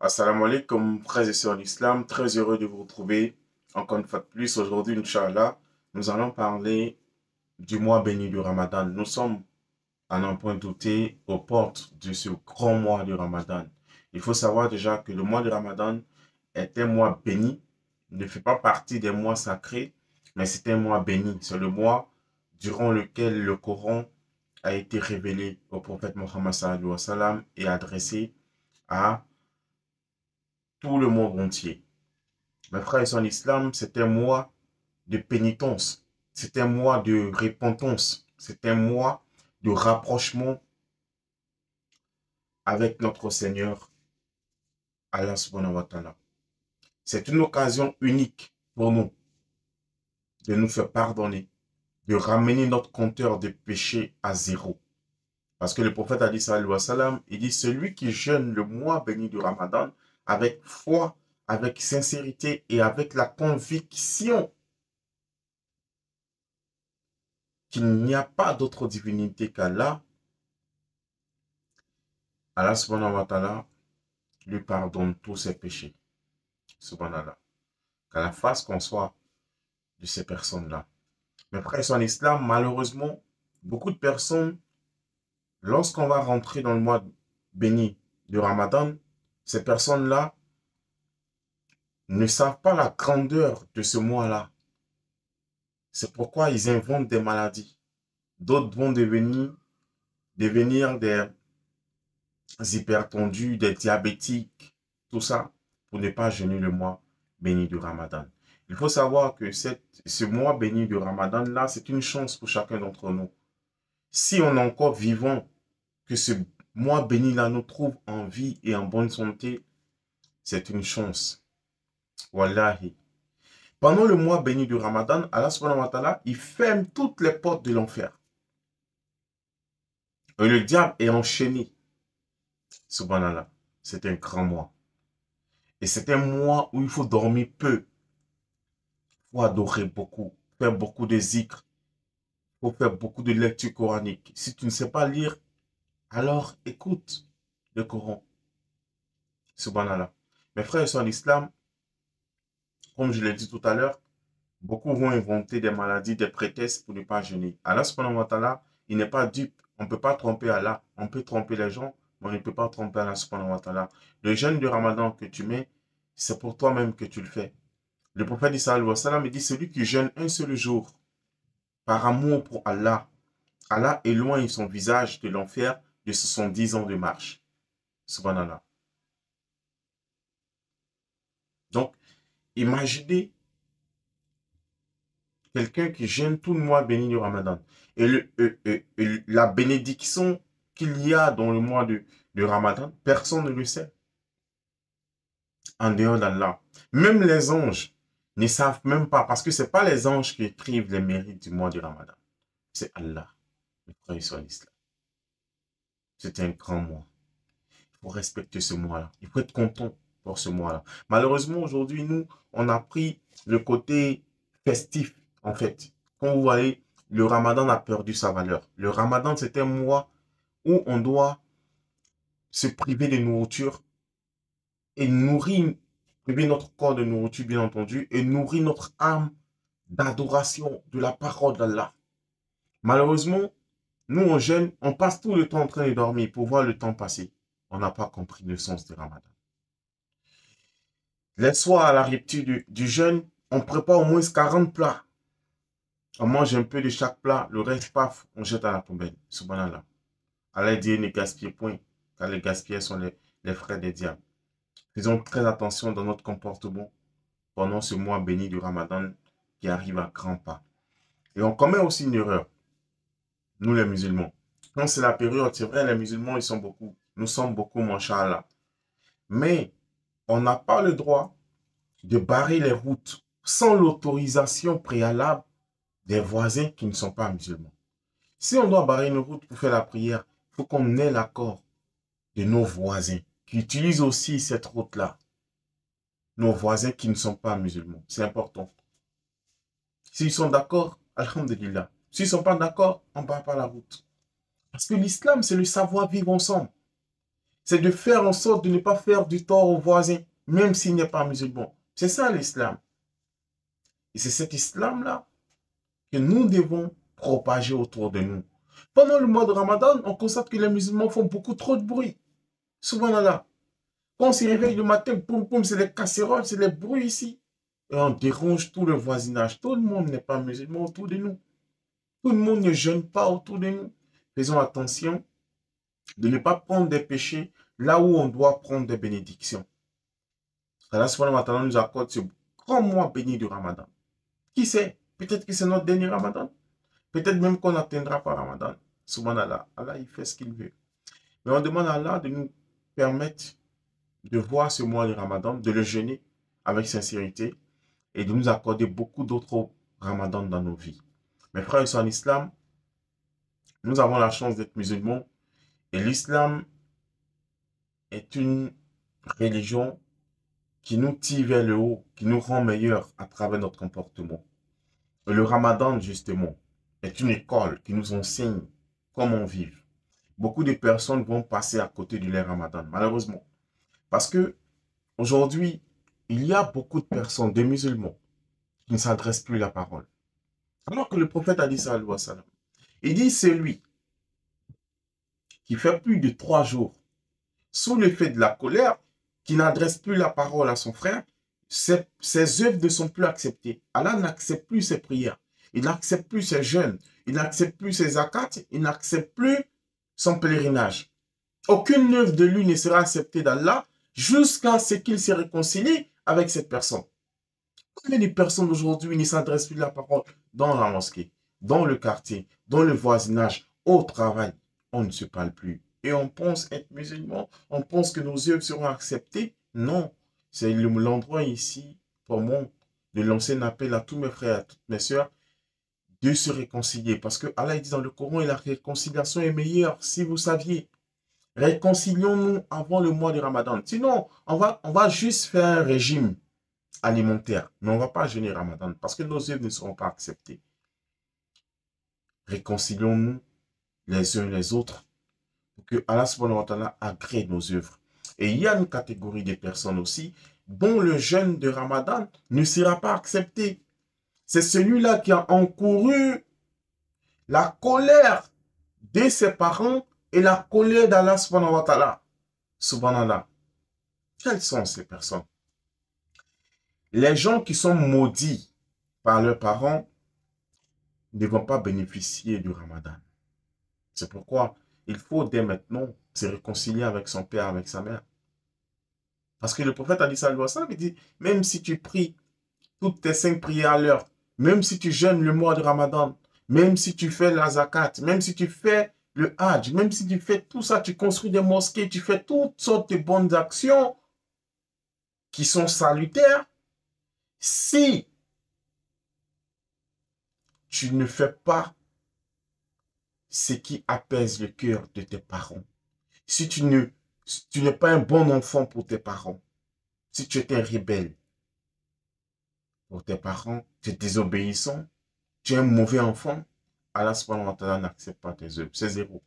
Assalamu alaikum, frères et sœurs d'Islam, très heureux de vous retrouver encore une fois de plus. Aujourd'hui, Inch'Allah, nous allons parler du mois béni du Ramadan. Nous sommes, à n'en point douter, aux portes de ce grand mois du Ramadan. Il faut savoir déjà que le mois du Ramadan est un mois béni, ne fait pas partie des mois sacrés, mais c'est un mois béni. C'est le mois durant lequel le Coran a été révélé au prophète Mohammed sallallahu alayhi wa sallam et adressé à tout le monde entier. Mes frères et sœurs en islam, c'est un mois de pénitence, c'est un mois de repentance, c'est un mois de rapprochement avec notre Seigneur, Allah subhanahu wa ta'ala. C'est une occasion unique pour nous de nous faire pardonner, de ramener notre compteur de péché à zéro. Parce que le prophète a dit, sallallahu alayhi wa sallam, il dit, celui qui jeûne le mois béni du Ramadan avec foi, avec sincérité et avec la conviction qu'il n'y a pas d'autre divinité qu'Allah, Allah subhanahu wa ta'ala lui pardonne tous ses péchés. Subhanallah. Qu'Allah fasse qu'on soit de ces personnes-là. Mais frères en islam, malheureusement, beaucoup de personnes, lorsqu'on va rentrer dans le mois béni du Ramadan, ces personnes-là ne savent pas la grandeur de ce mois-là. C'est pourquoi ils inventent des maladies. D'autres vont devenir des hypertendus, des diabétiques, tout ça, pour ne pas jeûner le mois béni du Ramadan. Il faut savoir que ce mois béni du Ramadan, là, c'est une chance pour chacun d'entre nous. Si on est encore vivant, que ce mois béni-là nous trouve en vie et en bonne santé, c'est une chance. Wallahi. Pendant le mois béni du Ramadan, Allah subhanahu wa ta'ala, il ferme toutes les portes de l'enfer. Et le diable est enchaîné. Subhanallah. C'est un grand mois. Et c'est un mois où il faut dormir peu. Il faut adorer beaucoup, faire beaucoup de zikr. Il faut faire beaucoup de lecture coranique. Si tu ne sais pas lire, alors écoute le Coran. Subhanallah. Mes frères et sœurs en islam, comme je l'ai dit tout à l'heure, beaucoup vont inventer des maladies, des prétextes pour ne pas jeûner. Allah subhanahu wa ta'ala, il n'est pas dupe. On ne peut pas tromper Allah. On peut tromper les gens, mais on ne peut pas tromper Allah subhanahu wa ta'ala. Le jeûne du Ramadan que tu mets, c'est pour toi-même que tu le fais. Le prophète sallallahu alayhi wa sallam dit, celui qui jeûne un seul jour, par amour pour Allah, Allah éloigne son visage de l'enfer de 70 ans de marche. Subhanallah. Donc, imaginez quelqu'un qui jeûne tout le mois béni du Ramadan. Et la bénédiction qu'il y a dans le mois de Ramadan, personne ne le sait. En dehors d'Allah. Même les anges ne savent même pas, parce que ce n'est pas les anges qui écrivent les mérites du mois du Ramadan. C'est Allah, le frère sur l'islam. C'est un grand mois. Il faut respecter ce mois-là. Il faut être content pour ce mois-là. Malheureusement, aujourd'hui, nous, on a pris le côté festif, en fait. Quand vous voyez, le Ramadan a perdu sa valeur. Le Ramadan, c'est un mois où on doit se priver de nourriture et priver notre corps de nourriture, bien entendu, et nourrir notre âme d'adoration de la parole d'Allah. Malheureusement, nous, on jeûne, on passe tout le temps en train de dormir pour voir le temps passer. On n'a pas compris le sens du Ramadan. Les soirs, à la rupture du jeûne, on prépare au moins 40 plats. On mange un peu de chaque plat, le reste, paf, on jette à la poubelle. Subhanallah. Allah dit ne gaspillez point, car les gaspillés sont les frères des diables. Faisons très attention dans notre comportement pendant ce mois béni du Ramadan qui arrive à grands pas. Et on commet aussi une erreur, nous les musulmans. Quand c'est la période, c'est vrai, les musulmans, ils sont beaucoup. Nous sommes beaucoup, mashallah. Mais on n'a pas le droit de barrer les routes sans l'autorisation préalable des voisins qui ne sont pas musulmans. Si on doit barrer une route pour faire la prière, il faut qu'on ait l'accord de nos voisins qui utilisent aussi cette route-là. Nos voisins qui ne sont pas musulmans. C'est important. S'ils sont d'accord, alhamdulillah. S'ils ne sont pas d'accord, on ne barre pas la route. Parce que l'islam, c'est le savoir vivre ensemble. C'est de faire en sorte de ne pas faire du tort au voisin, même s'il n'est pas musulman. C'est ça l'islam. Et c'est cet islam-là que nous devons propager autour de nous. Pendant le mois de Ramadan, on constate que les musulmans font beaucoup trop de bruit. Subhanallah. Quand on se réveille le matin, poum poum, c'est les casseroles, c'est les bruits ici. Et on dérange tout le voisinage. Tout le monde n'est pas musulman autour de nous. Tout le monde ne jeûne pas autour de nous. Faisons attention de ne pas prendre des péchés là où on doit prendre des bénédictions. Allah subhanahu wa ta'ala nous accorde ce grand mois béni du Ramadan. Qui sait? Peut-être que c'est notre dernier Ramadan. Peut-être même qu'on n'atteindra pas Ramadan. Subhanallah. Allah, il fait ce qu'il veut. Mais on demande à Allah de nous permettre de voir ce mois de Ramadan, de le jeûner avec sincérité et de nous accorder beaucoup d'autres Ramadans dans nos vies. Mes frères et sœurs en islam, nous avons la chance d'être musulmans et l'islam est une religion qui nous tire vers le haut, qui nous rend meilleurs à travers notre comportement. Et le Ramadan, justement, est une école qui nous enseigne comment vivre. Beaucoup de personnes vont passer à côté de leur Ramadan, malheureusement. Parce que aujourd'hui, il y a beaucoup de personnes, des musulmans, qui ne s'adressent plus la parole. Alors que le prophète a dit ça, il dit celui qui fait plus de 3 jours sous l'effet de la colère, qui n'adresse plus la parole à son frère, ses œuvres ne sont plus acceptées. Allah n'accepte plus ses prières, il n'accepte plus ses jeûnes, il n'accepte plus ses zakats, il n'accepte plus son pèlerinage. Aucune œuvre de lui ne sera acceptée d'Allah jusqu'à ce qu'il se réconcilie avec cette personne. Combien de personnes aujourd'hui ne s'adressent plus la parole dans la mosquée, dans le quartier, dans le voisinage, au travail? On ne se parle plus. Et on pense être musulman, on pense que nos œuvres seront acceptées. Non, c'est l'endroit ici, pour moi, de lancer un appel à tous mes frères, à toutes mes sœurs, de se réconcilier. Parce que Allah dit dans le Coran, et la réconciliation est meilleure, si vous saviez. Réconcilions-nous avant le mois de Ramadan. Sinon, on va juste faire un régime alimentaire. Mais on ne va pas jeûner Ramadan parce que nos œuvres ne seront pas acceptées. Réconcilions-nous les uns les autres pour que Allah subhanahu wa ta'ala agrée nos œuvres. Et il y a une catégorie de personnes aussi dont le jeûne de Ramadan ne sera pas accepté. C'est celui-là qui a encouru la colère de ses parents et la colère d'Allah subhanahu wa ta'ala. Subhanallah. Quelles sont ces personnes? Les gens qui sont maudits par leurs parents ne vont pas bénéficier du Ramadan. C'est pourquoi il faut dès maintenant se réconcilier avec son père, avec sa mère. Parce que le prophète a dit ça, il dit, même si tu pries toutes tes 5 prières à l'heure, même si tu jeûnes le mois de Ramadan, même si tu fais la zakat, même si tu fais le hajj, même si tu fais tout ça, tu construis des mosquées, tu fais toutes sortes de bonnes actions qui sont salutaires, si tu ne fais pas ce qui apaise le cœur de tes parents, si tu n'es pas un bon enfant pour tes parents, si tu es un rebelle pour tes parents, tu es désobéissant, tu es un mauvais enfant, Allah subhanahu wa ta'ala n'accepte pas tes œuvres. C'est zéro.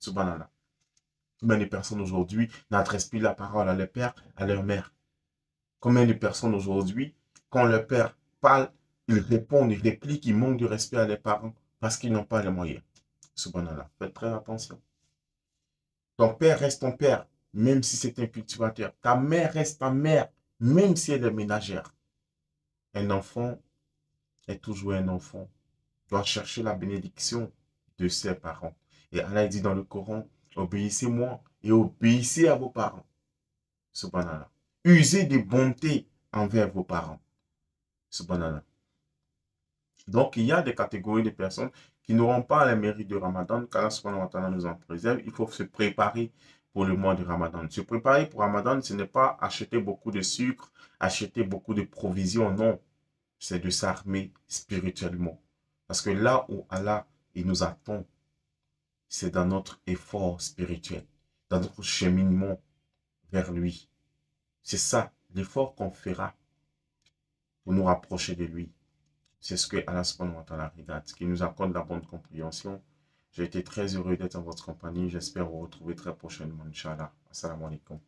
Subhanallah. Combien de personnes aujourd'hui n'adressent plus la parole à leur père, à leur mère? Combien de personnes aujourd'hui, quand leur père parle, ils répondent, ils répliquent, ils manquent de respect à leurs parents parce qu'ils n'ont pas les moyens. Subhanallah. Faites très attention. Ton père reste ton père, même si c'est un cultivateur. Ta mère reste ta mère, même si elle est ménagère. Un enfant est toujours un enfant. Doit chercher la bénédiction de ses parents. Et Allah dit dans le Coran, obéissez-moi et obéissez à vos parents. Subhanallah. Usez de bonté envers vos parents. Subhanallah. Donc, il y a des catégories de personnes qui n'auront pas les mérites de Ramadan, car subhanahu wa ta'ala nous en préserve. Il faut se préparer pour le mois de Ramadan. Se préparer pour Ramadan, ce n'est pas acheter beaucoup de sucre, acheter beaucoup de provisions, non. C'est de s'armer spirituellement. Parce que là où Allah il nous attend, c'est dans notre effort spirituel, dans notre cheminement vers lui. C'est ça, l'effort qu'on fera pour nous rapprocher de lui. C'est ce que Allah subhanahu wa ta'ala regarde, qui nous accorde la bonne compréhension. J'ai été très heureux d'être en votre compagnie. J'espère vous retrouver très prochainement, Inch'Allah. Assalamu alaikum.